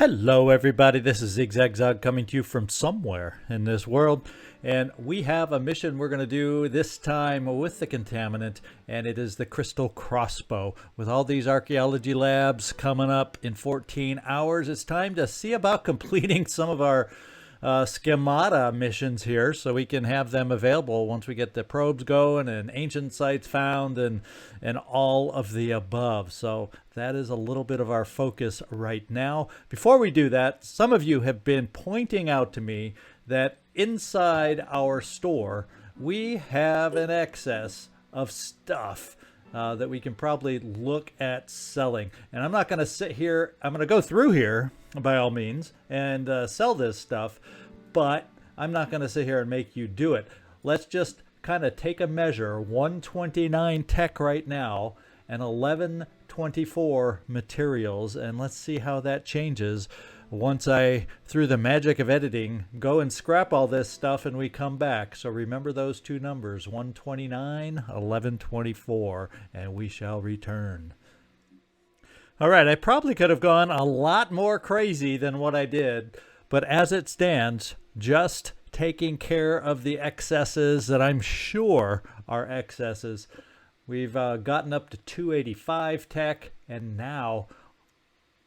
Hello everybody, this is Zigzag coming to you from somewhere in this world, and we have a mission we're going to do this time with the Contaminant, and it is the Crystal Crossbow. With all these archaeology labs coming up in 14 hours, it's time to see about completing some of our Schemata missions here so we can have them available once we get the probes going and ancient sites found and all of the above. So that is a little bit of our focus right now. Before we do that, some of you have been pointing out to me that inside our store we have an excess of stuff that we can probably look at selling. And I'm not going to sit here, I'm going to go through here by all means and sell this stuff, but I'm not going to sit here and make you do it. Let's just kind of take a measure. 129 tech right now and 1124 materials, and let's see how that changes once I, through the magic of editing, go and scrap all this stuff and we come back. So remember those two numbers, 129, 1124, and we shall return. All right, I probably could have gone a lot more crazy than what I did, but as it stands, just taking care of the excesses that I'm sure are excesses. We've gotten up to 285 tech, and now,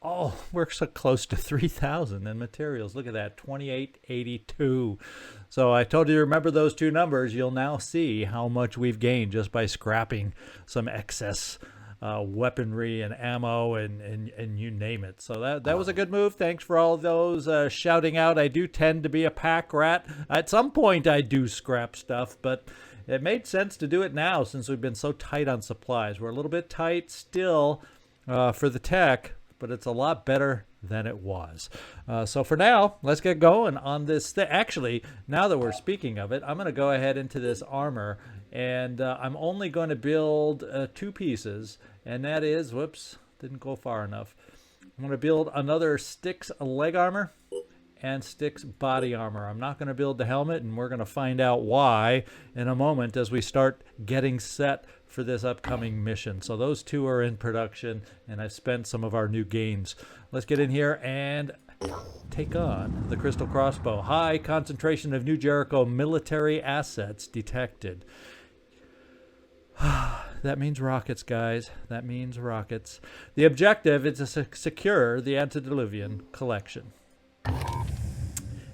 oh, we're so close to 3,000 in materials. Look at that, 2882. So I told you to remember those two numbers. You'll now see how much we've gained just by scrapping some excess weaponry and ammo and you name it. So that was a good move. Thanks for all those shouting out. I do tend to be a pack rat. At some point I do scrap stuff, but it made sense to do it now since we've been so tight on supplies. We're a little bit tight still for the tech, but it's a lot better than it was. So for now, let's get going on this thing. Actually, now that we're speaking of it, I'm going to go ahead into this armor, and I'm only going to build two pieces, and that is, whoops, didn't go far enough. I'm going to build another Styx leg armor and Styx body armor. I'm not going to build the helmet, and we're going to find out why in a moment as we start getting set for this upcoming mission. So those two are in production, and I've spent some of our new gains. Let's get in here and take on the Crystal Crossbow. High concentration of New Jericho military assets detected. That means rockets, guys. That means rockets. The objective is to secure the antediluvian collection.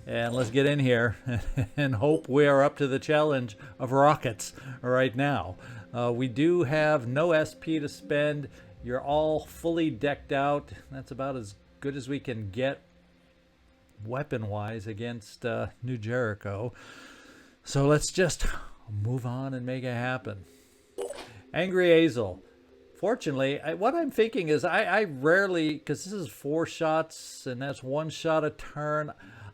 And let's get in here and hope we are up to the challenge of rockets right now. We do have no SP to spend. You're all fully decked out. That's about as good as we can get weapon-wise against New Jericho. So let's just move on and make it happen. Angry Azel. Fortunately, what I'm thinking is I rarely, because this is 4 shots and that's 1 shot a turn,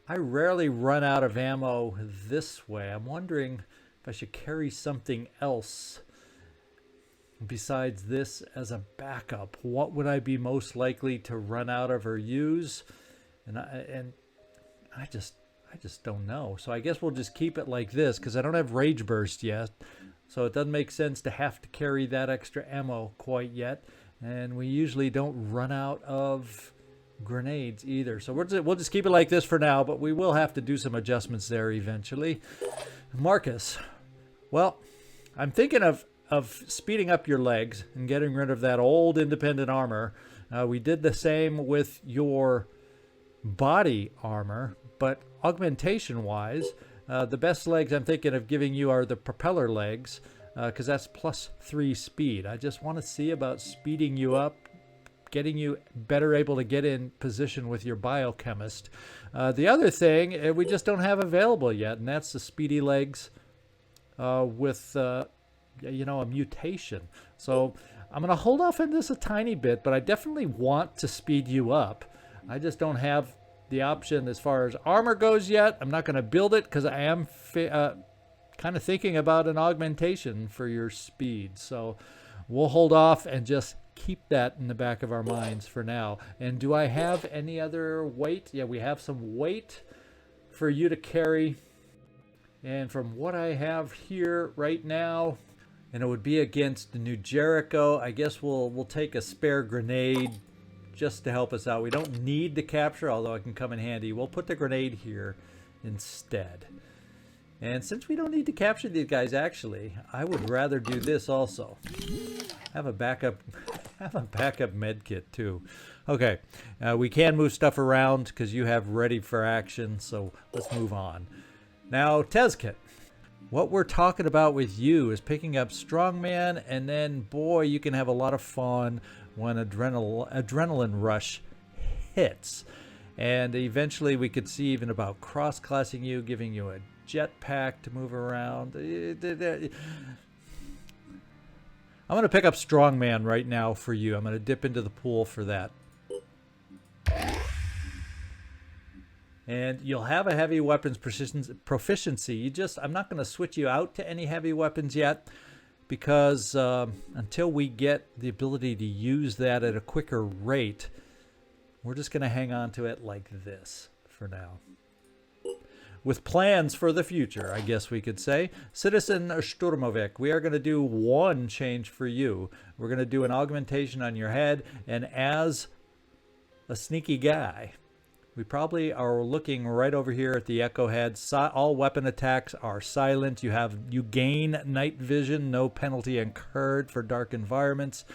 I rarely run out of ammo this way. I'm wondering if I should carry something else besides this as a backup. What would I be most likely to run out of or use? And I just don't know. So I guess we'll just keep it like this because I don't have Rage Burst yet. So it doesn't make sense to have to carry that extra ammo quite yet. And we usually don't run out of grenades either. So we'll just keep it like this for now, but we will have to do some adjustments there eventually. Marcus. Well, I'm thinking of speeding up your legs and getting rid of that old independent armor. We did the same with your body armor, but augmentation wise, the best legs I'm thinking of giving you are the propeller legs, because that's +3 speed. I just want to see about speeding you up, getting you better able to get in position with your biochemist. The other thing we just don't have available yet, and that's the speedy legs with a mutation. So I'm going to hold off on this a tiny bit, but I definitely want to speed you up. I just don't have the option as far as armor goes yet. I'm not going to build it because I am kind of thinking about an augmentation for your speed. So we'll hold off and just keep that in the back of our minds for now. And do I have any other weight? Yeah, we have some weight for you to carry. And from what I have here right now, and it would be against the New Jericho, I guess we'll take a spare grenade just to help us out. We don't need to capture, although it can come in handy. We'll put the grenade here instead. And since we don't need to capture these guys, actually, I would rather do this also. Have a backup med kit too. Okay, we can move stuff around because you have ready for action, so let's move on. Now, Tezkit, what we're talking about with you is picking up Strongman, and then, boy, you can have a lot of fun when adrenaline rush hits. And eventually we could see even about cross-classing you, giving you a jetpack to move around. I'm going to pick up Strongman right now for you. I'm going to dip into the pool for that. And you'll have a heavy weapons proficiency. I'm not going to switch you out to any heavy weapons yet, because until we get the ability to use that at a quicker rate, we're just going to hang on to it like this for now. With plans for the future, I guess we could say. Citizen Sturmovik, we are going to do one change for you. We're going to do an augmentation on your head, and as a sneaky guy, we probably are looking right over here at the echo head. All weapon attacks are silent. You gain night vision, no penalty incurred for dark environments.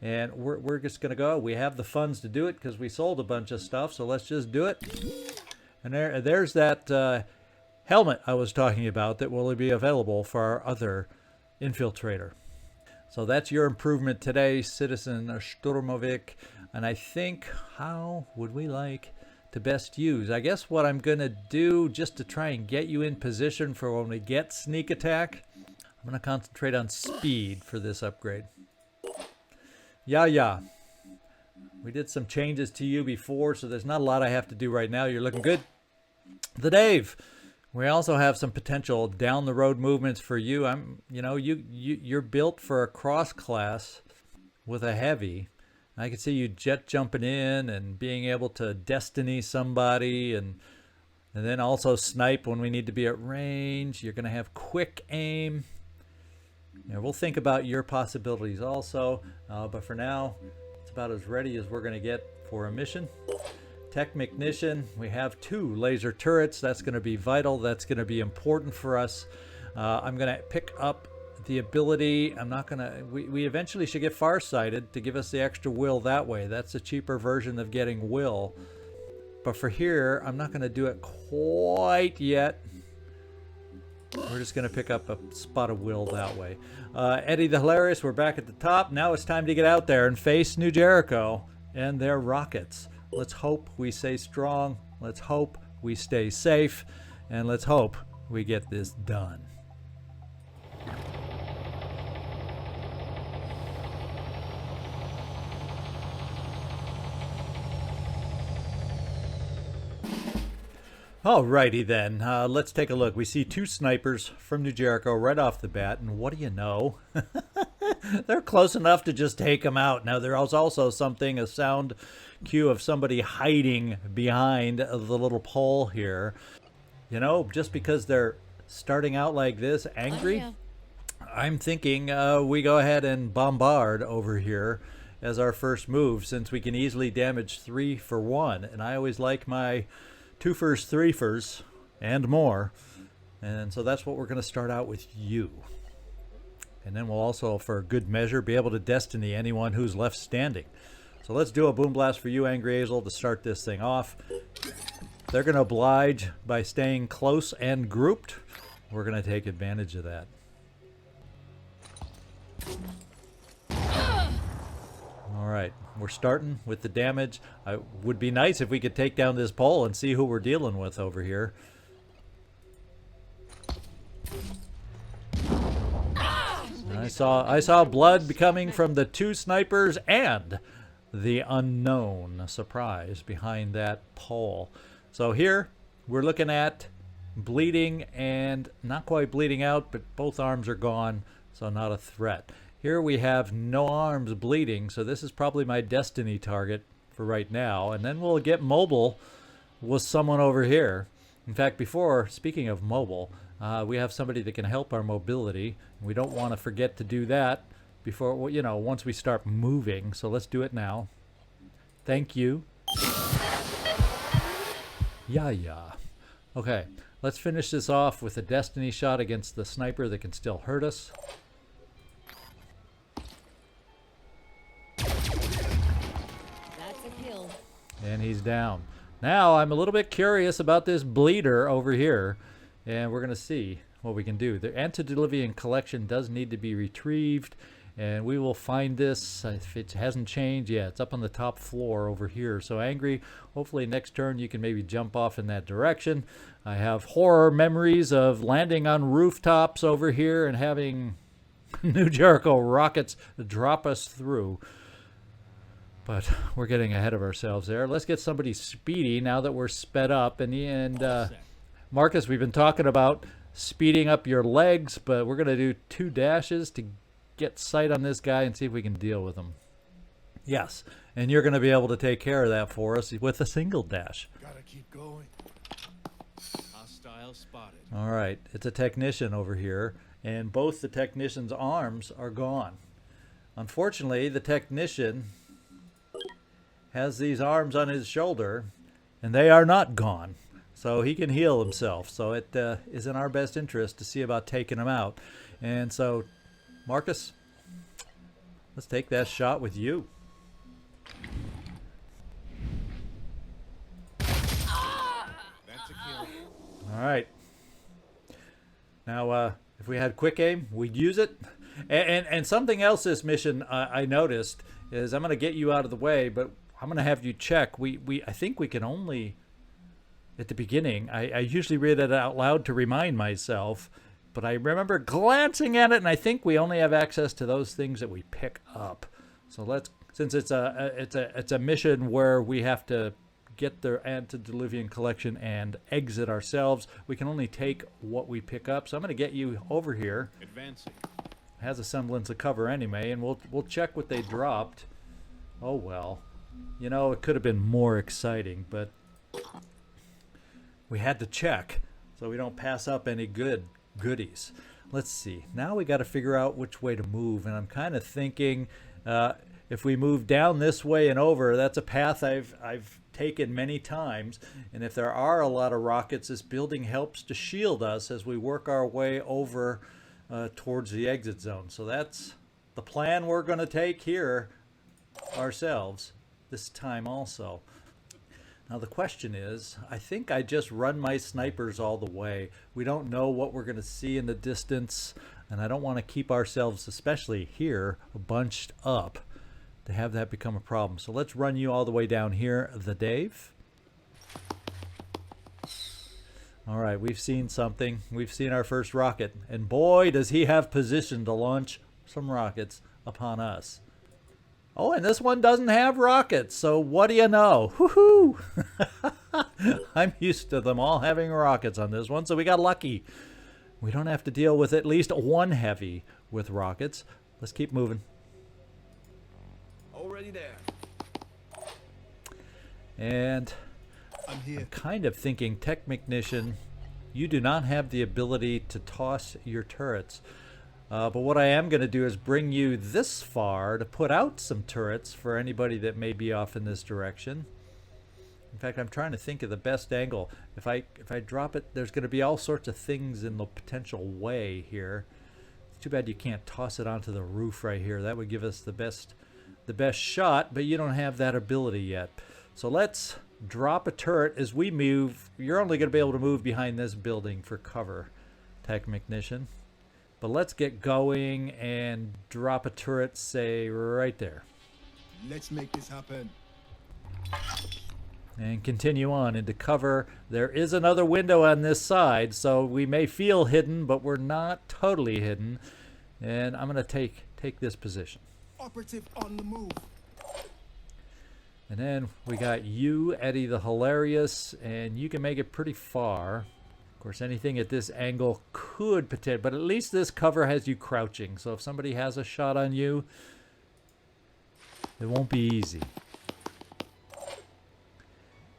And we're just going to go. We have the funds to do it because we sold a bunch of stuff, so let's just do it. And there's that helmet I was talking about that will be available for our other infiltrator. So that's your improvement today, Citizen Sturmovik. And I think, how would we like to best use? I guess what I'm going to do, just to try and get you in position for when we get sneak attack, I'm going to concentrate on speed for this upgrade. Yeah. We did some changes to you before, so there's not a lot I have to do right now. You're looking good. The Dave. We also have some potential down the road movements for you. You're built for a cross class with a heavy. I can see you jet jumping in and being able to destiny somebody, and then also snipe when we need to be at range. You're going to have quick aim. We'll think about your possibilities also, but for now, it's about as ready as we're going to get for a mission. Technician, we have 2 laser turrets. That's going to be vital. That's going to be important for us. I'm going to pick up the ability. I'm not going to... We eventually should get farsighted to give us the extra will that way. That's a cheaper version of getting will. But for here, I'm not going to do it quite yet. We're just going to pick up a spot of will that way. Eddie the Hilarious, we're back at the top. Now it's time to get out there and face New Jericho and their rockets. Let's hope we stay strong. Let's hope we stay safe. And let's hope we get this done. Alrighty then, let's take a look. We see 2 snipers from New Jericho right off the bat, and what do you know? They're close enough to just take them out. Now there's also a sound cue of somebody hiding behind the little pole here. Just because they're starting out like this, angry, I'm thinking we go ahead and bombard over here as our first move, since we can easily damage 3 for 1, and I always like my 2-fers, 3-fers, and more. And so that's what we're going to start out with you. And then we'll also, for good measure, be able to destiny anyone who's left standing. So let's do a boom blast for you, Angry Hazel, to start this thing off. They're going to oblige by staying close and grouped. We're going to take advantage of that. All right, we're starting with the damage. It would be nice if we could take down this pole and see who we're dealing with over here. I saw blood coming from the 2 snipers and the unknown surprise behind that pole. So here we're looking at bleeding and not quite bleeding out, but both arms are gone, so not a threat. Here we have no arms bleeding, so this is probably my destiny target for right now. And then we'll get mobile with someone over here. In fact, speaking of mobile, we have somebody that can help our mobility. We don't want to forget to do that before, once we start moving. So let's do it now. Thank you. Yeah. Okay, let's finish this off with a destiny shot against the sniper that can still hurt us. That's a kill. And he's down. Now I'm a little bit curious about this bleeder over here, and we're going to see what we can do. The antediluvian collection does need to be retrieved, and we will find this. If it hasn't changed, yeah, it's up on the top floor over here. So Angry, hopefully next turn you can maybe jump off in that direction. I have horror memories of landing on rooftops over here and having New Jericho rockets drop us through. But we're getting ahead of ourselves there. Let's get somebody speedy now that we're sped up. And Marcus, we've been talking about speeding up your legs, but we're going to do 2 dashes to get sight on this guy and see if we can deal with him. Yes, and you're going to be able to take care of that for us with a single dash. Gotta keep going. Hostile spotted. All right, it's a technician over here, and both the technician's arms are gone. Unfortunately, the technician has these arms on his shoulder, and they are not gone. So he can heal himself. So it is in our best interest to see about taking him out. And so, Marcus, let's take that shot with you. That's a kill. All right. Now, if we had quick aim, we'd use it. And something else this mission I noticed is I'm going to get you out of the way, but I'm going to have you check. I think we can only, at the beginning, I usually read it out loud to remind myself, but I remember glancing at it, and I think we only have access to those things that we pick up. So let's, since it's a mission where we have to get the antediluvian collection and exit ourselves, we can only take what we pick up. So I'm going to get you over here. Advancing. Has a semblance of cover anyway, and we'll check what they dropped. Oh well. You know, it could have been more exciting, but we had to check so we don't pass up any goodies. Let's see. Now we got to figure out which way to move, and I'm kind of thinking if we move down this way and over, that's a path I've taken many times, and if there are a lot of rockets, this building helps to shield us as we work our way over towards the exit zone. So that's the plan we're going to take here ourselves this time also. Now the question is, I think I just run my snipers all the way. We don't know what we're going to see in the distance, and I don't want to keep ourselves, especially here, bunched up to have that become a problem. So let's run you all the way down here, the Dave. All right, we've seen something. We've seen our first rocket, and boy, does he have position to launch some rockets upon us. Oh, and this one doesn't have rockets, so what do you know? Woohoo! I'm used to them all having rockets on this one, so we got lucky. We don't have to deal with at least one heavy with rockets. Let's keep moving. Already there. And I'm here. I'm kind of thinking, Technician, you do not have the ability to toss your turrets. But what I am going to do is bring you this far to put out some turrets for anybody that may be off in this direction. In fact, I'm trying to think of the best angle. If I drop it, there's going to be all sorts of things in the potential way here. It's too bad you can't toss it onto the roof right here. That would give us the best shot, but you don't have that ability yet. So let's drop a turret as we move. You're only going to be able to move behind this building for cover, Technician. But let's get going and drop a turret, say, right there. Let's make this happen. And continue on into cover. There is another window on this side, so we may feel hidden, but we're not totally hidden. And I'm going to take this position. Operative on the move. And then we got you, Eddie the Hilarious, and you can make it pretty far. Of course, anything at this angle could potentially, but at least this cover has you crouching. So if somebody has a shot on you, it won't be easy.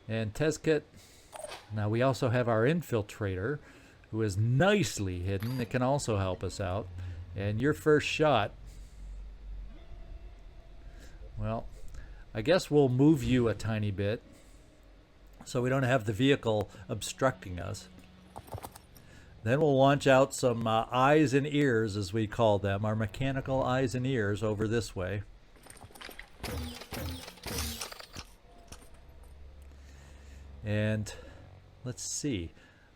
And Tezkit, now we also have our infiltrator, who is nicely hidden. It can also help us out. And your first shot, well, I guess we'll move you a tiny bit so we don't have the vehicle obstructing us. Then we'll launch out some eyes and ears, as we call them, our mechanical eyes and ears over this way. And let's see.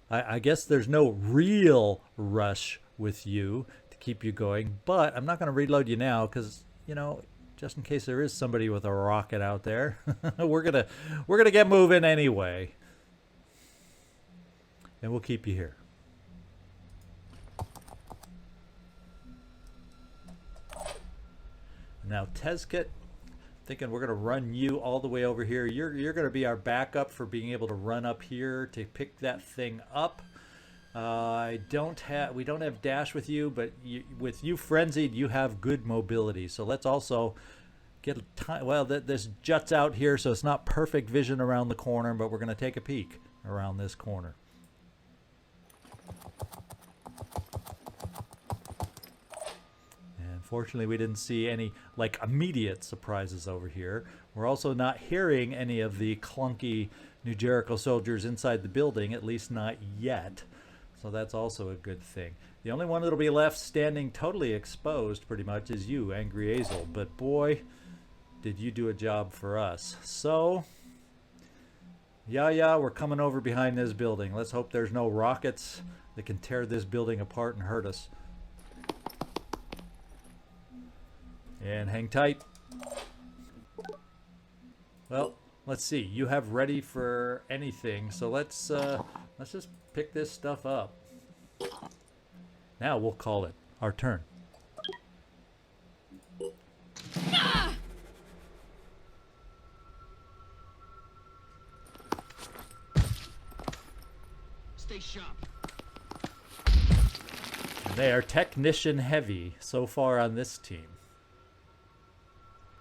I guess there's no real rush with you to keep you going, but I'm not going to reload you now because, you know, just in case there is somebody with a rocket out there, we're gonna get moving anyway, and we'll keep you here. Now, Tezkit, thinking we're gonna run you all the way over here. You're gonna be our backup for being able to run up here to pick that thing up. We don't have dash with you, but with you frenzied, you have good mobility. So let's also get this juts out here, so it's not perfect vision around the corner, but we're going to take a peek around this corner. And fortunately, we didn't see any like immediate surprises over here. We're also not hearing any of the clunky New Jericho soldiers inside the building, at least not yet. So that's also a good thing. The only one that'll be left standing totally exposed pretty much is you, Angry Azel. But boy, did you do a job for us. So, yeah, we're coming over behind this building. Let's hope there's no rockets that can tear this building apart and hurt us. And hang tight. Well, let's see. You have ready for anything. So let's just pick this stuff up. Now we'll call it our turn. Stay sharp. They are technician heavy so far on this team.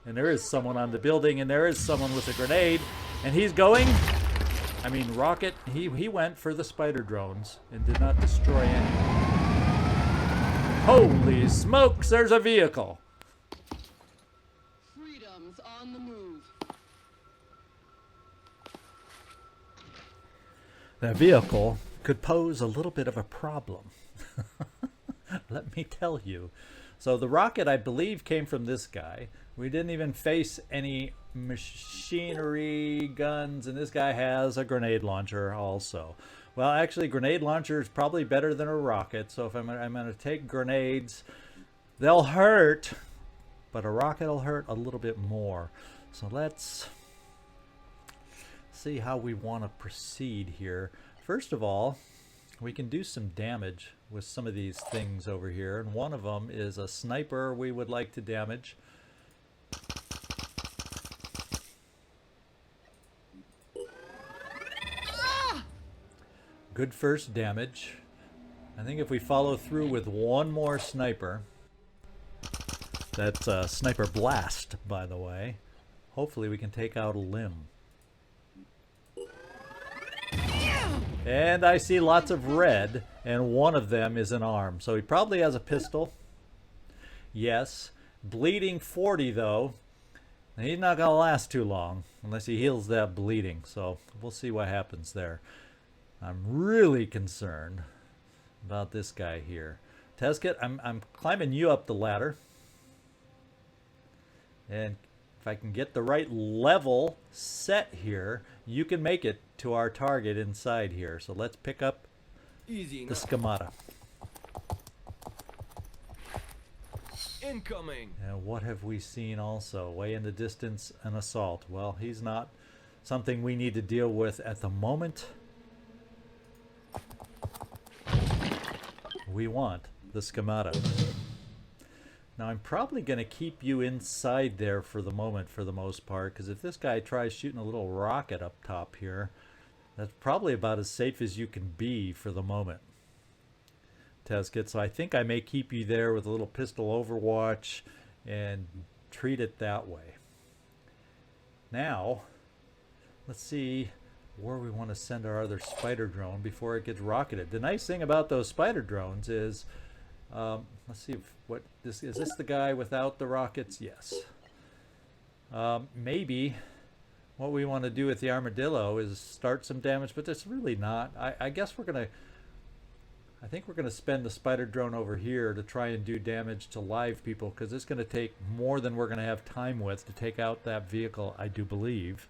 And there is someone on the building, and there is someone with a grenade, and he's going. I mean, rocket. He went for the spider drones and did not destroy any. Holy smokes! There's a vehicle. Freedom's on the move. That vehicle could pose a little bit of a problem. Let me tell you. So the rocket, I believe, came from this guy. We didn't even face any machinery, guns, and this guy has a grenade launcher also. Well, actually, grenade launcher is probably better than a rocket. So if I'm going to take grenades, they'll hurt, but a rocket will hurt a little bit more. So let's see how we want to proceed here. First of all, we can do some damage with some of these things over here, and one of them is a sniper we would like to damage. Good first damage. I think if we follow through with one more sniper, that's a sniper blast, by the way, hopefully we can take out a limb. And I see lots of red, and one of them is an arm. So he probably has a pistol. Yes. Bleeding 40, though. He's not going to last too long unless he heals that bleeding. So we'll see what happens there. I'm really concerned about this guy here. Tezkit, I'm climbing you up the ladder. And if I can get the right level set here, you can make it to our target inside here. So let's pick up the Schemata. Incoming. And what have we seen also? Way in the distance, an assault. Well, he's not something we need to deal with at the moment. We want the Schemata. Now I'm probably going to keep you inside there for the moment, for the most part, because if this guy tries shooting a little rocket up top here, that's probably about as safe as you can be for the moment, Tezkit. So I think I may keep you there with a little pistol overwatch and treat it that way. Now, let's see where we want to send our other spider drone before it gets rocketed. The nice thing about those spider drones is, let's see if, what this is. This the guy without the rockets? Yes. Maybe what we want to do with the armadillo is start some damage, but it's really not. I guess we're going to... I think we're going to spend the spider drone over here to try and do damage to live people, because it's going to take more than we're going to have time with to take out that vehicle, I do believe.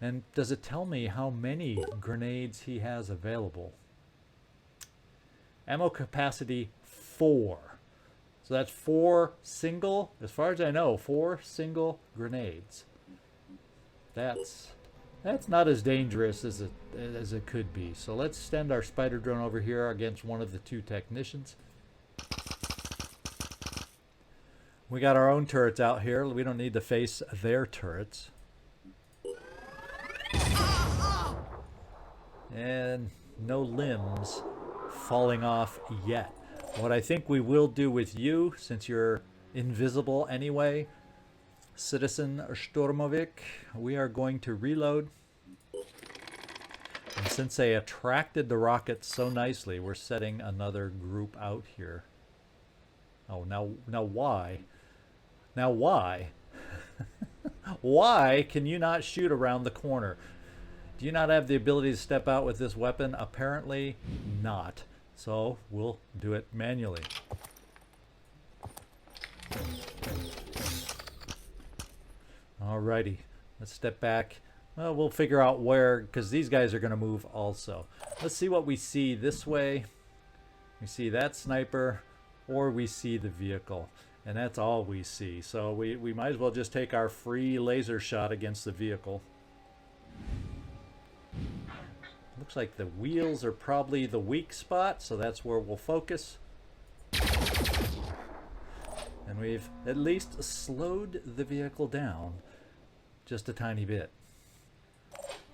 And does it tell me how many grenades he has available? Ammo capacity 4. So that's 4 single, as far as I know, 4 single grenades. That's not as dangerous as it could be. So let's send our spider drone over here against one of the 2 technicians. We got our own turrets out here. We don't need to face their turrets. And no limbs falling off yet. What I think we will do with you, since you're invisible anyway, Citizen Stormovic, we are going to reload. And since they attracted the rockets so nicely, we're setting another group out here. Oh, now why? Now why? Why can you not shoot around the corner? Do you not have the ability to step out with this weapon? Apparently not. So we'll do it manually. Alrighty, let's step back. Well, we'll figure out where, because these guys are going to move also. Let's see what we see this way. We see that sniper, or we see the vehicle. And that's all we see. So we might as well just take our free laser shot against the vehicle. Looks like the wheels are probably the weak spot, so that's where we'll focus. And we've at least slowed the vehicle down just a tiny bit.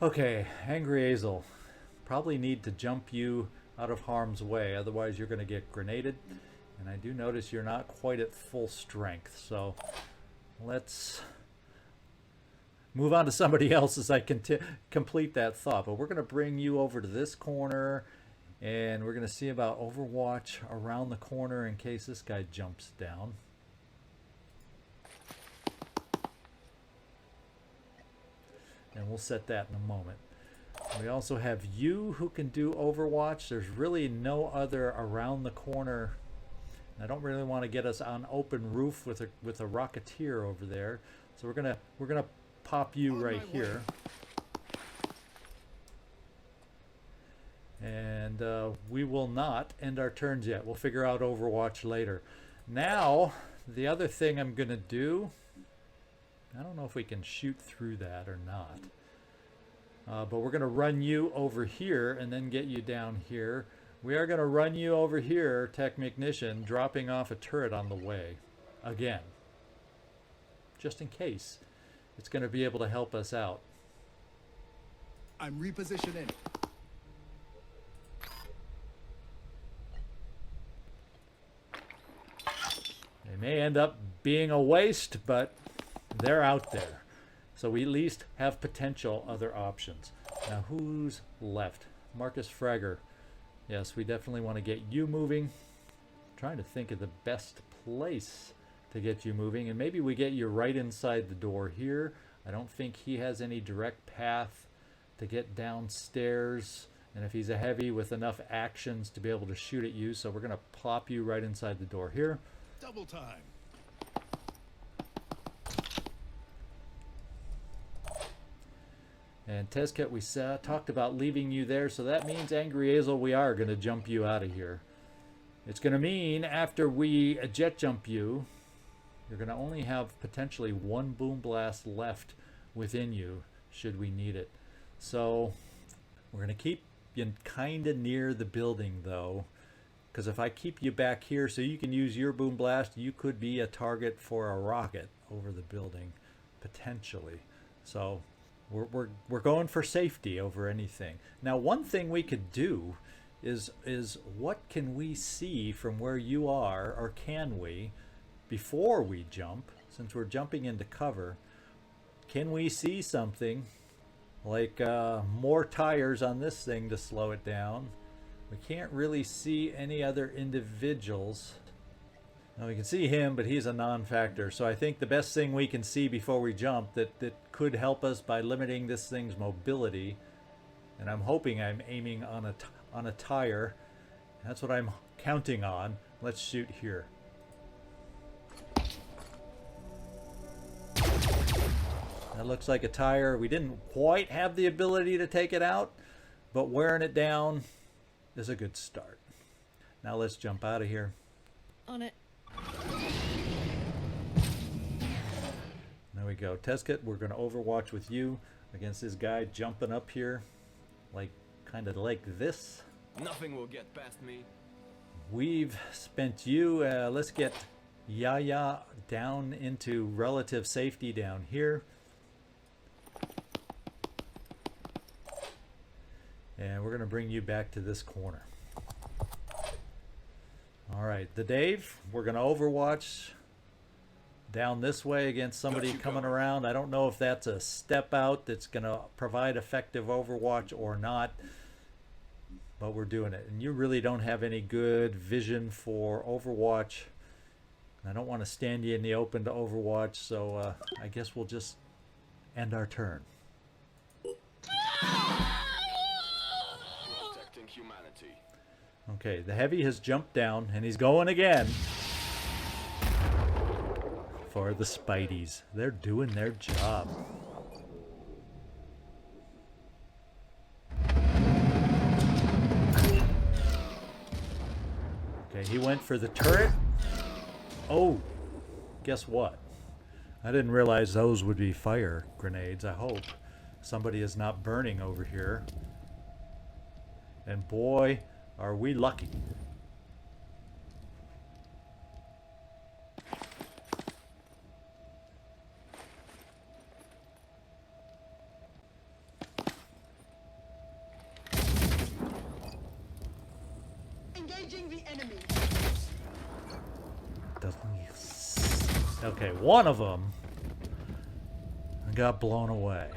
Okay, Angry Azel. Probably need to jump you out of harm's way, otherwise you're going to get grenaded. And I do notice you're not quite at full strength, so let's move on to somebody else as I complete that thought. But we're going to bring you over to this corner, and we're going to see about Overwatch around the corner in case this guy jumps down. And we'll set that in a moment. We also have you who can do Overwatch. There's really no other around the corner. I don't really want to get us on open roof with a Rocketeer over there. So we're gonna pop you right here. And we will not end our turns yet. We'll figure out Overwatch later. Now, the other thing I'm gonna do, I don't know if we can shoot through that or not. But we're going to run you over here and then get you down here. We are going to run you over here, Technician, dropping off a turret on the way. Again. Just in case. It's going to be able to help us out. I'm repositioning. They may end up being a waste, but they're out there. So we at least have potential other options. Now who's left? Marcus Fragger. Yes, we definitely want to get you moving. I'm trying to think of the best place to get you moving. And maybe we get you right inside the door here. I don't think he has any direct path to get downstairs. And if he's a heavy with enough actions to be able to shoot at you. So we're going to plop you right inside the door here. Double time. And Tezcat, we talked about leaving you there, so that means Angry Azel, we are going to jump you out of here. It's going to mean after we jet jump you, you're going to only have potentially 1 boom blast left within you, should we need it. So we're going to keep you kind of near the building, though, because if I keep you back here so you can use your boom blast, you could be a target for a rocket over the building, potentially. So we're going for safety over anything. Now, one thing we could do is what can we see from where you are, or can we, before we jump, since we're jumping into cover, can we see something like more tires on this thing to slow it down? We can't really see any other individuals. Now we can see him, but he's a non-factor. So I think the best thing we can see before we jump that could help us by limiting this thing's mobility, and I'm hoping I'm aiming on a tire. That's what I'm counting on. Let's shoot here. That looks like a tire. We didn't quite have the ability to take it out, but wearing it down is a good start. Now let's jump out of here. On it. There we go. Teskit, we're going to overwatch with you against this guy jumping up here, like kind of like this. Nothing will get past me. We've spent you. Let's get Yaya down into relative safety down here. And we're going to bring you back to this corner. All right, the Dave, we're going to overwatch down this way against somebody coming around. I don't know if that's a step out that's going to provide effective overwatch or not, but we're doing it. And you really don't have any good vision for overwatch. I don't want to stand you in the open to overwatch, so I guess we'll just end our turn. Protecting humanity. Okay, the heavy has jumped down, and he's going again for the Spideys. They're doing their job. Okay, he went for the turret. Oh, guess what? I didn't realize those would be fire grenades. I hope somebody is not burning over here. And boy, are we lucky. Engaging the enemy. Okay, one of them got blown away.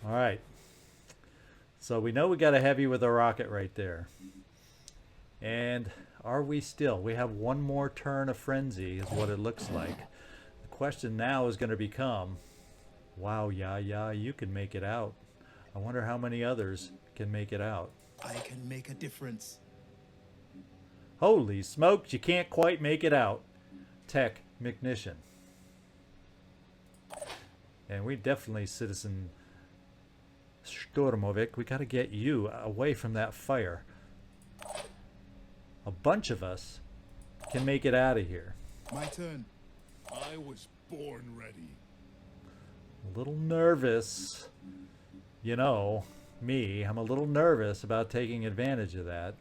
All right. So we know we got a heavy with a rocket right there. And are we still? We have one more turn of frenzy is what it looks like. The question now is going to become, wow, yeah, you can make it out. I wonder how many others can make it out. I can make a difference. Holy smokes, you can't quite make it out. Tech Mechnician. And we definitely, Citizen Stormovic, we got to get you away from that fire. A bunch of us can make it out of here. My turn. I was born ready. A little nervous. You know, me, I'm a little nervous about taking advantage of that.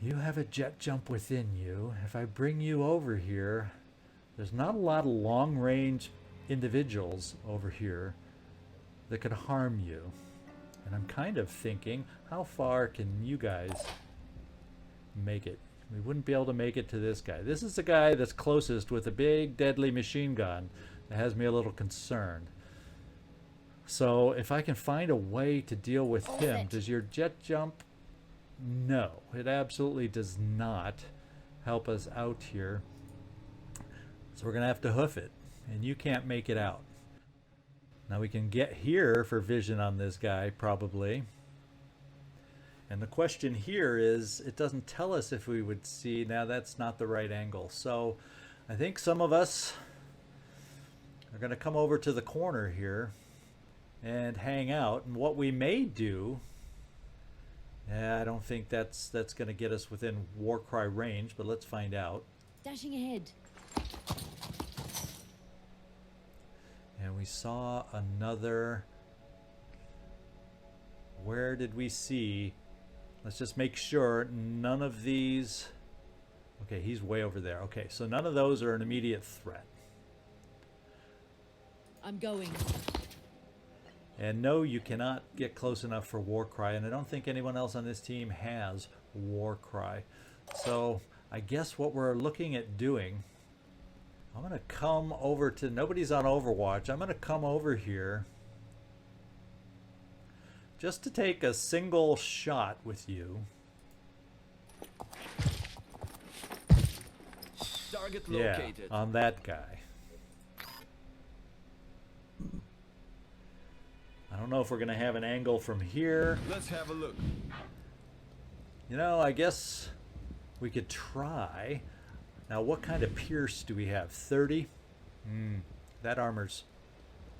You have a jet jump within you. If I bring you over here, there's not a lot of long-range individuals over here that could harm you. And I'm kind of thinking, how far can you guys make it? We wouldn't be able to make it to this guy. This is the guy that's closest with a big deadly machine gun that has me a little concerned. So if I can find a way to deal with him, does your jet jump? No, it absolutely does not help us out here. So we're going to have to hoof it, and you can't make it out. Now we can get here for vision on this guy, probably. And the question here is, it doesn't tell us if we would see. Now that's not the right angle. So I think some of us are going to come over to the corner here and hang out. And what we may do, I don't think that's going to get us within Warcry range, but let's find out. Dashing ahead. And we saw another. Where did we see? Let's just make sure none of these. Okay, he's way over there. Okay, so none of those are an immediate threat. I'm going. And no, you cannot get close enough for Warcry, and I don't think anyone else on this team has Warcry. So I guess what we're looking at doing, I'm going to come over to, nobody's on Overwatch, I'm going to come over here just to take a single shot with you. Target Yeah, located. on that guy. I don't know if we're going to have an angle from here. Let's have a look. You know, I guess we could try. Now, what kind of pierce do we have? 30? That armor's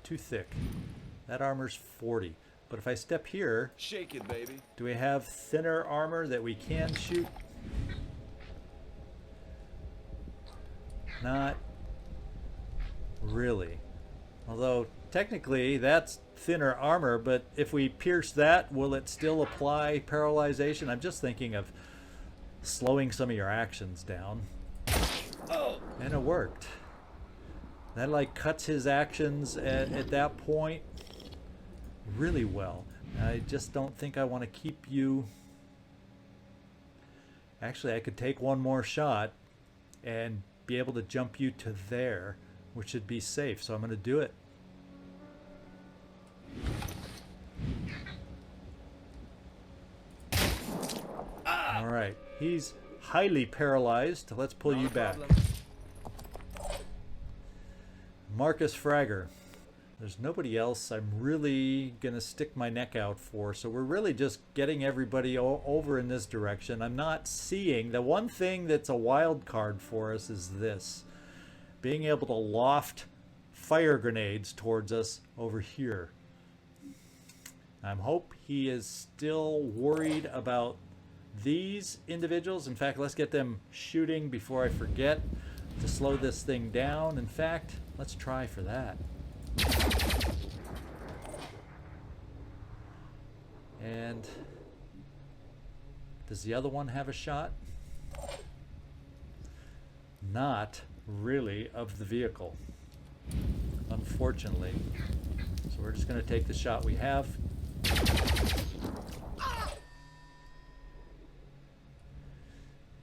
too thick. That armor's 40. But if I step here, Shake it, baby. do we have thinner armor that we can shoot? Not really. Although, technically, that's thinner armor, but if we pierce that, will it still apply paralyzation? I'm just thinking of slowing some of your actions down. Oh! And it worked. That like cuts his actions at that point really well. I just don't think I want to keep you. Actually, I could take one more shot and be able to jump you to there, which should be safe. So I'm going to do it. All right. He's highly paralyzed. Let's pull you back. Marcus Fragger. There's nobody else I'm really going to stick my neck out for. So we're really just getting everybody over in this direction. I'm not seeing. The one thing that's a wild card for us is this. Being able to loft fire grenades towards us over here. I hope he is still worried about these individuals. In fact, let's get them shooting before I forget to slow this thing down. In fact, let's try for that. And does the other one have a shot? Not really of the vehicle, unfortunately. So we're just going to take the shot we have.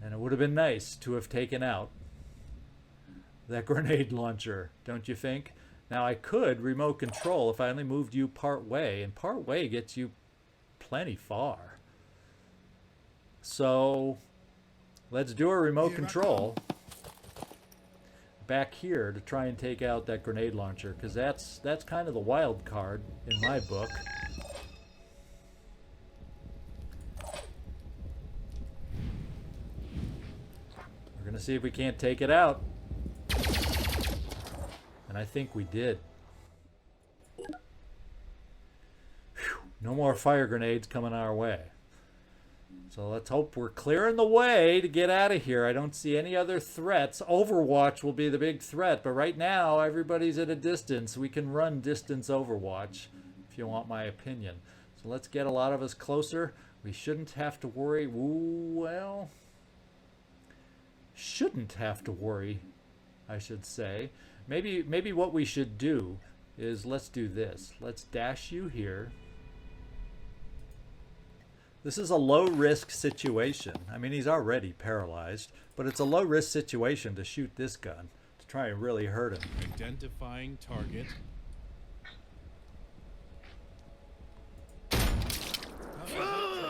And it would have been nice to have taken out that grenade launcher, don't you think? Now I could remote control if I only moved you part way, and part way gets you plenty far. So let's do a remote control back here to try and take out that grenade launcher, because that's kind of the wild card in my book. We're going to see if we can't take it out. And I think we did. Whew. No more fire grenades coming our way. So let's hope we're clearing the way to get out of here. I don't see any other threats. Overwatch will be the big threat, but right now everybody's at a distance. We can run distance Overwatch, if you want my opinion. So let's get a lot of us closer. We shouldn't have to worry. Ooh, well, shouldn't have to worry, I should say. Maybe what we should do is let's do this. Let's dash you here. This is a low-risk situation. I mean, he's already paralyzed, but it's a low-risk situation to shoot this gun, to try and really hurt him. Identifying target.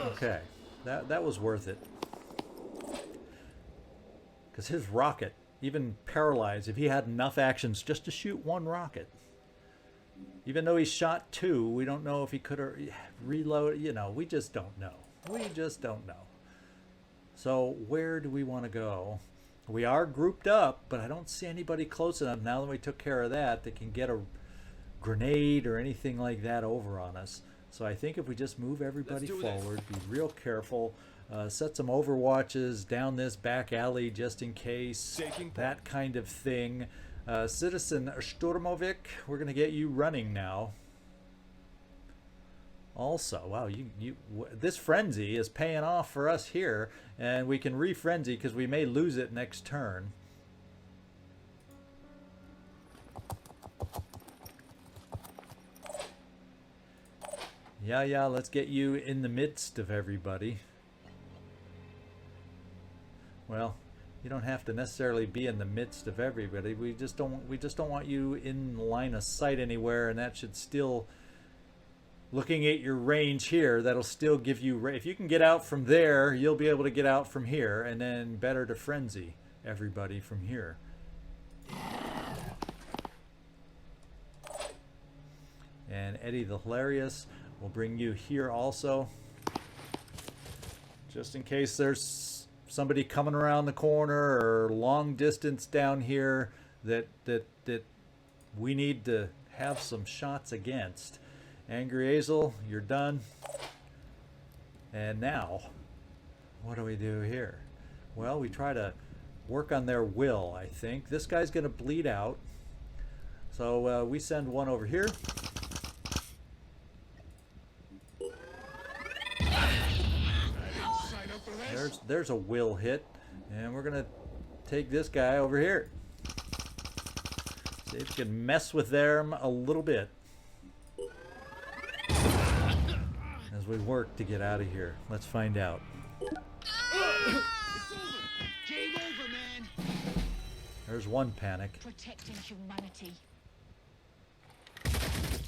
Okay, that was worth it. Because his rocket, even paralyzed, if he had enough actions just to shoot one rocket, even though he shot two, we don't know if he could have reloaded. You know, we just don't know. We just don't know. So where do we want to go? We are grouped up, but I don't see anybody close enough now that we took care of that can get a grenade or anything like that over on us. So I think if we just move everybody forward, be real careful, set some overwatches down this back alley just in case, that kind of thing. Citizen Sturmovic, we're going to get you running now. Also, wow, this frenzy is paying off for us here, and we can re-frenzy because we may lose it next turn. Yeah, let's get you in the midst of everybody. Well, you don't have to necessarily be in the midst of everybody. We just don't want you in line of sight anywhere, and that should still looking at your range here, that'll still give you, if you can get out from there, you'll be able to get out from here, and then better to frenzy everybody from here. And Eddie the Hilarious will bring you here also, just in case there's somebody coming around the corner or long distance down here that we need to have some shots against. Angry Azel, you're done. And now, what do we do here? Well, we try to work on their will, I think. This guy's going to bleed out. So we send one over here. There's a will hit. And we're going to take this guy over here. See if we can mess with them a little bit as we work to get out of here. Let's find out. It's over. Game over, man. There's one panic. Protecting humanity.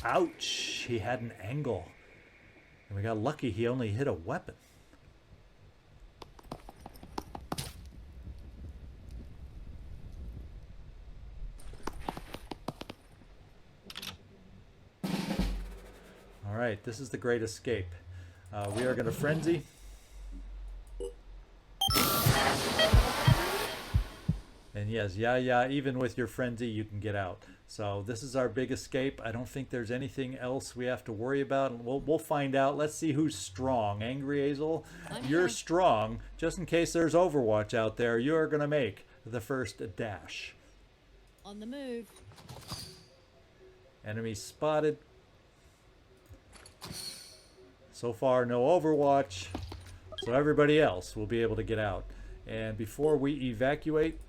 Ouch! He had an angle. And we got lucky he only hit a weapon. Alright, this is the great escape. We are going to frenzy. And yes, yeah, even with your frenzy, you can get out. So this is our big escape. I don't think there's anything else we have to worry about. And we'll find out. Let's see who's strong. Angry Azel, you're strong. Just in case there's Overwatch out there, you're going to make the first dash. On the move. Enemy spotted. So far, no Overwatch. So everybody else will be able to get out. And before we evacuate,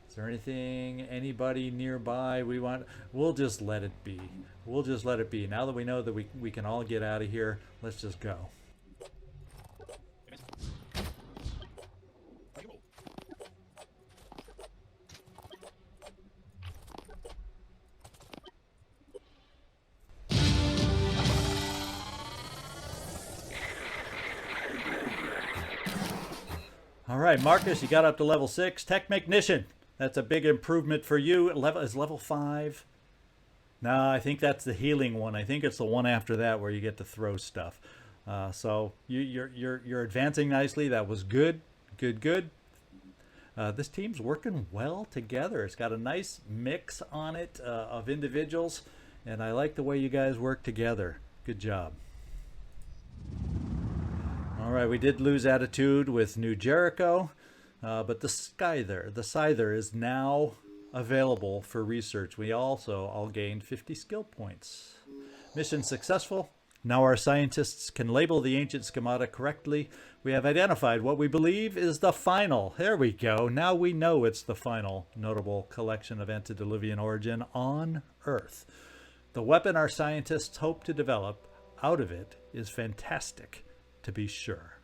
is there anything, anybody nearby we want? We'll just let it be. We'll just let it be. Now that we know that we can all get out of here, let's just go. All right, Marcus, you got up to level 6. Technician. That's a big improvement for you. Is level 5? No, I think that's the healing one. I think it's the one after that where you get to throw stuff. So you're advancing nicely. That was good. Good. This team's working well together. It's got a nice mix on it of individuals, and I like the way you guys work together. Good job. All right, we did lose attitude with New Jericho, but the Scyther is now available for research. We also all gained 50 skill points. Mission successful. Now our scientists can label the ancient schemata correctly. We have identified what we believe is the final. There we go. Now we know it's the final notable collection of antediluvian origin on Earth. The weapon our scientists hope to develop out of it is fantastic, to be sure.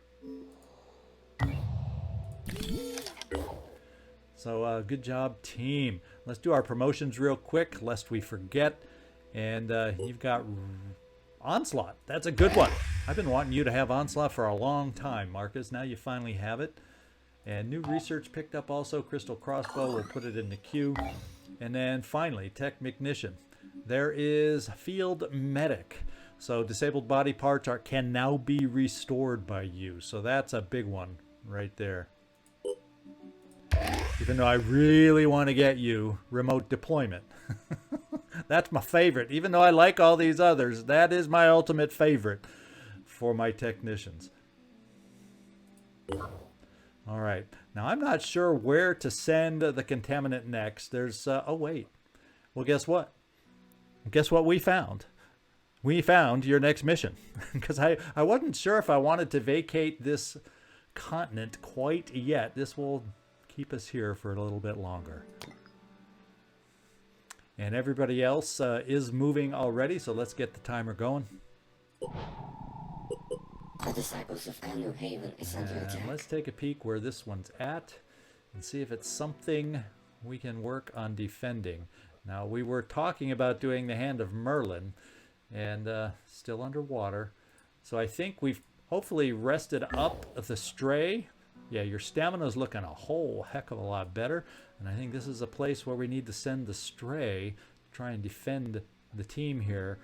So good job, team. Let's do our promotions real quick lest we forget. And you've got Onslaught. That's a good one. I've been wanting you to have Onslaught for a long time, Marcus. Now you finally have it. And new research picked up also. Crystal Crossbow. We'll put it in the queue. And then finally, Technician. There is Field Medic. So disabled body parts can now be restored by you. So that's a big one right there. Even though I really want to get you remote deployment. That's my favorite. Even though I like all these others, that is my ultimate favorite for my technicians. All right. Now, I'm not sure where to send the Contaminant next. There's, oh, wait. Well, guess what? Guess what we found? We found your next mission. Because I wasn't sure if I wanted to vacate this continent quite yet. This will keep us here for a little bit longer. And everybody else is moving already, so let's get the timer going. The Disciples of Anu Haven is under attack. Let's take a peek where this one's at and see if it's something we can work on defending. Now, we were talking about doing the Hand of Merlin, and still underwater. So I think we've hopefully rested up the stray. Yeah, your stamina's looking a whole heck of a lot better. And I think this is a place where we need to send the stray to try and defend the team here.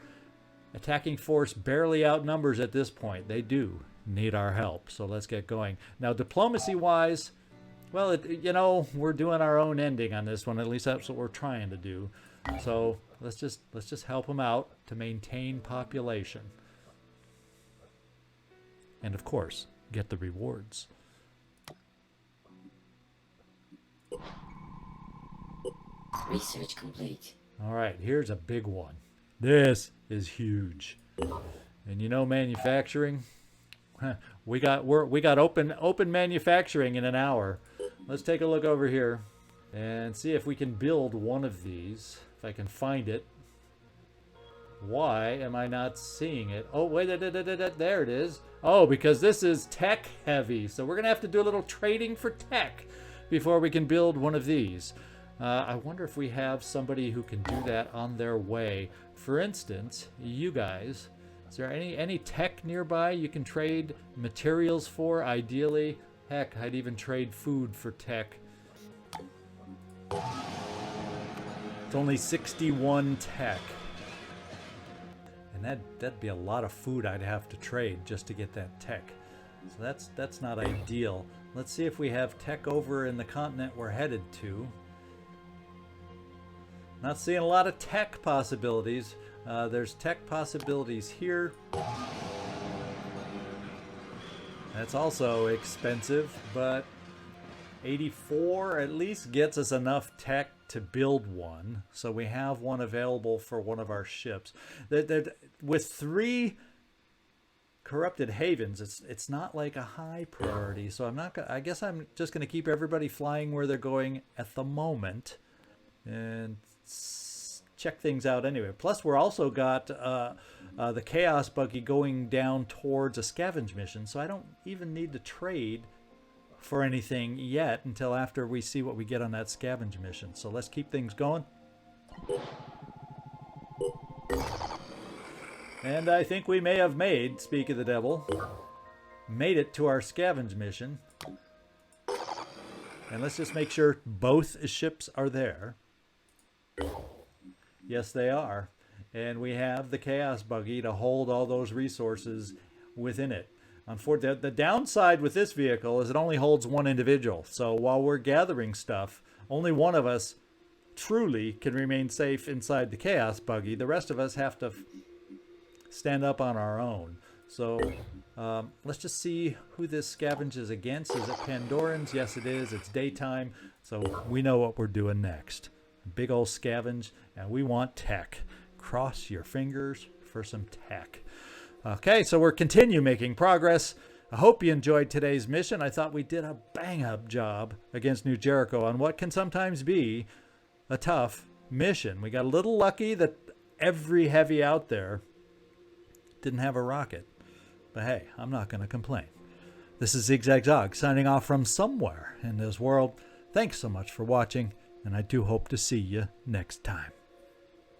Attacking force barely outnumbers at this point. They do need our help, so let's get going. Now, diplomacy-wise, well, you know, we're doing our own ending on this one. At least that's what we're trying to do. So let's just help them out to maintain population, and of course, get the rewards. Research complete. All right, here's a big one. This is huge, and you know, manufacturing. We got open manufacturing in an hour. Let's take a look over here and see if we can build one of these. If I can find it. Why am I not seeing it? Oh, wait, there it is. Oh, because this is tech heavy. So we're going to have to do a little trading for tech before we can build one of these. I wonder if we have somebody who can do that on their way. For instance, you guys. Is there any tech nearby you can trade materials for? Ideally, heck, I'd even trade food for tech. It's only 61 tech. And that'd be a lot of food I'd have to trade just to get that tech. So that's not ideal. Let's see if we have tech over in the continent we're headed to. Not seeing a lot of tech possibilities. There's tech possibilities here. That's also expensive, but 84 at least gets us enough tech to build one. So we have one available for one of our ships. With 3 corrupted havens, it's not like a high priority. So I guess I'm just going to keep everybody flying where they're going at the moment and check things out anyway. Plus, we're also got the Chaos Buggy going down towards a scavenge mission, so I don't even need to trade for anything yet until after we see what we get on that scavenge mission. So let's keep things going. And I think we may have made, speak of the devil, made it to our scavenge mission. And let's just make sure both ships are there. Yes, they are. And we have the Chaos Buggy to hold all those resources within it. Unfortunately, the downside with this vehicle is it only holds one individual. So while we're gathering stuff, only one of us truly can remain safe inside the Chaos Buggy. The rest of us have to stand up on our own. So let's just see who this scavenges against. Is it Pandorans? Yes, it is. It's daytime. So we know what we're doing next. Big old scavenge, and we want tech. Cross your fingers for some tech. Okay, so we're continue making progress. I hope you enjoyed today's mission. I thought we did a bang-up job against New Jericho on what can sometimes be a tough mission. We got a little lucky that every heavy out there didn't have a rocket. But hey, I'm not going to complain. This is ZigZagZog signing off from somewhere in this world. Thanks so much for watching, and I do hope to see you next time.